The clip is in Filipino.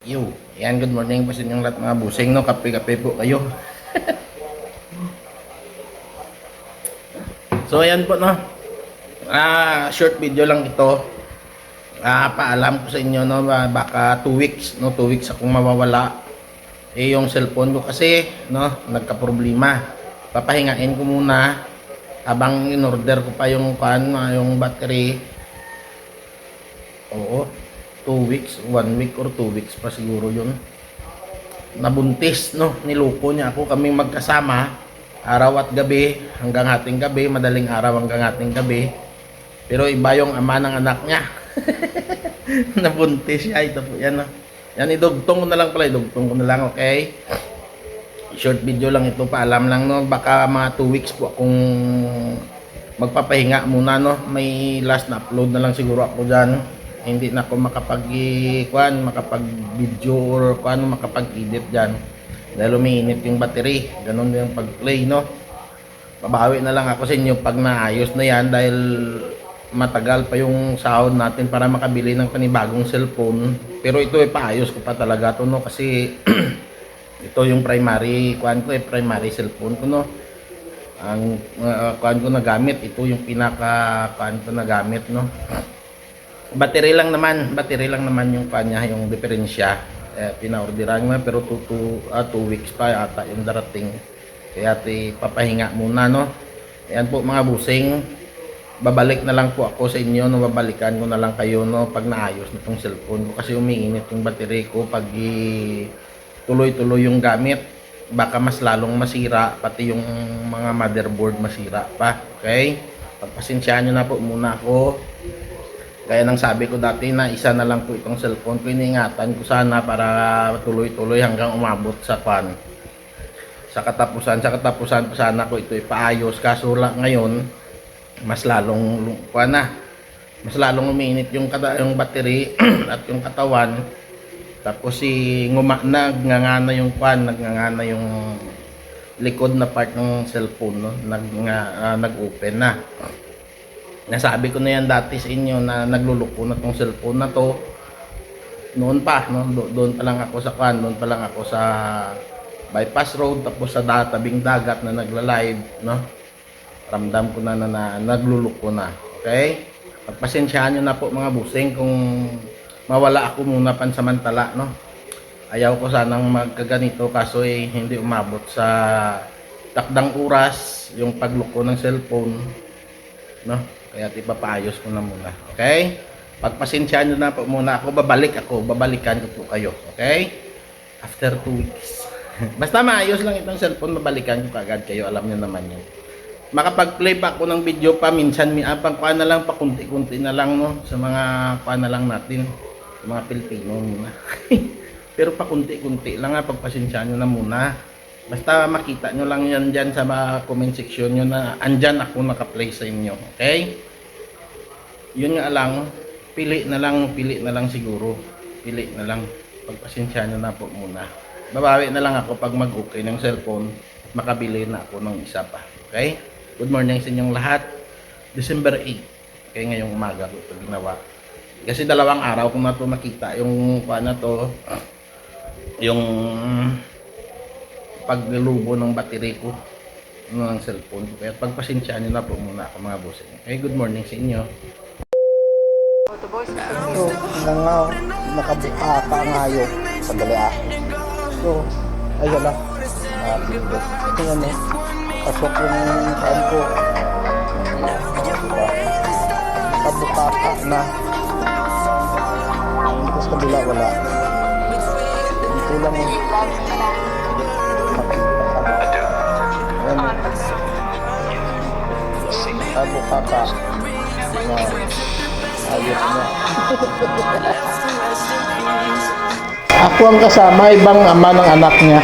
Yo, yan, good morning po sa inyong lahat mga busing, no? Kape-kape po kayo. So, ayan po, no? Short video lang ito. Paalam ko sa inyo, no? Baka 2 weeks, no? 2 weeks akong mawawala. Yung cellphone ko kasi, no? Nagka-problema. Papahingain ko muna habang in-order ko pa yung battery. Oo. 2 weeks, 1 week or 2 weeks pa siguro yun. Nabuntis, no? Niloko niya ako, kaming magkasama araw at gabi, hanggang hating gabi, madaling araw hanggang hating gabi. Pero iba yung ama ng anak niya. Nabuntis siya. Ito po yan, no? Yan, idugtong ko na lang pala, idugtong ko na lang, okay? Short video lang ito, paalam lang, no? Baka mga 2 weeks po akong magpapahinga muna, no? May last na upload na lang siguro ako dyan. Hindi na ako makapag-video or makapag-edit dyan dahil umiinit yung battery. Ganun yung pag-play, no? Babawi na lang ako sa inyo pag naayos na yan dahil matagal pa yung sahod natin para makabili ng panibagong cellphone. Pero ito paayos ko pa talaga to, no? Kasi ito yung primary primary cellphone ko, no? Ang ko na gamit, ito yung pinaka ko na gamit, no? Battery lang naman yung kanya, yung diferensya. Pina-orderan na pero 2 weeks pa yata yung darating. Kaya papahinga muna, no. Ayan po mga busing. Babalik na lang po ako sa inyo, no. Babalikan ko na lang kayo, no, pag naayos na tong cellphone ko kasi umiinit yung battery ko pag tuloy-tuloy yung gamit. Baka mas lalong masira, pati yung mga motherboard masira pa. Okay? Pagpasensyaan nyo na po muna ako. Kaya nang sabi ko dati na isa na lang po itong cellphone ko, iniingatan ko sana para tuloy-tuloy hanggang umabot sa katapusan pa sana ko ito ipaayos. Kaso lang ngayon mas lalong umiinit yung battery at yung katawan. Tapos nagngangana yung likod na part ng cellphone, no? Nag-open na. Nasabi ko na yan dati sa inyo na nagluluko na tong cellphone na to. Noon pa, no? Doon pa lang ako sa bypass road, tapos sa tabing dagat na nagla-live, no? Ramdam ko na nagluluko na. Okay? Pagpasensyaan nyo na po mga busing kung mawala ako muna pansamantala, no? Ayaw ko sanang magkaganito kaso hindi umabot sa takdang oras yung pagluko ng cellphone, no? Kaya ipapaayos ko na muna. Okay? Pagpasensyaan nyo na po muna ako. Babalikan ko po kayo. Okay? After 2 weeks. Basta maayos lang itong cellphone, babalikan ko kagad kayo. Alam nyo naman yun. Makapag-play pa ako ng video pa. Minsan, na lang, pakunti-kunti na lang, no? Sa mga na lang natin. Sa mga Pilipino muna. Pero pakunti-kunti lang, pagpasensyaan nyo na muna. Basta makita nyo lang yan dyan sa mga comment section nyo na andyan ako nakaplay sa inyo. Okay? Yun nga lang, pili na lang siguro. Pili na lang. Pagpasensya nyo na po muna. Babawi na lang ako pag mag-okay ng cellphone at makabili na ako ng isa pa. Okay? Good morning sa inyong lahat. December 8. Okay, ngayong umaga ko ito ginawa. Kasi 2 araw ko na ito nakita. Yung yung paglubo ng battery ko ng cellphone ko. Kaya pagpasensyaan nyo na po muna ako mga bossing. Okay, good morning sa inyo. So, nakabuka ka ngayon. Sandali So, ayun lang. Tingnan mo. Pasok yung saan ko. Nakabuka ka na. Dito sa kabila wala. Dito lang yun. Buka ka na ayos na. Ako ang kasama, ibang ama ng anak niya.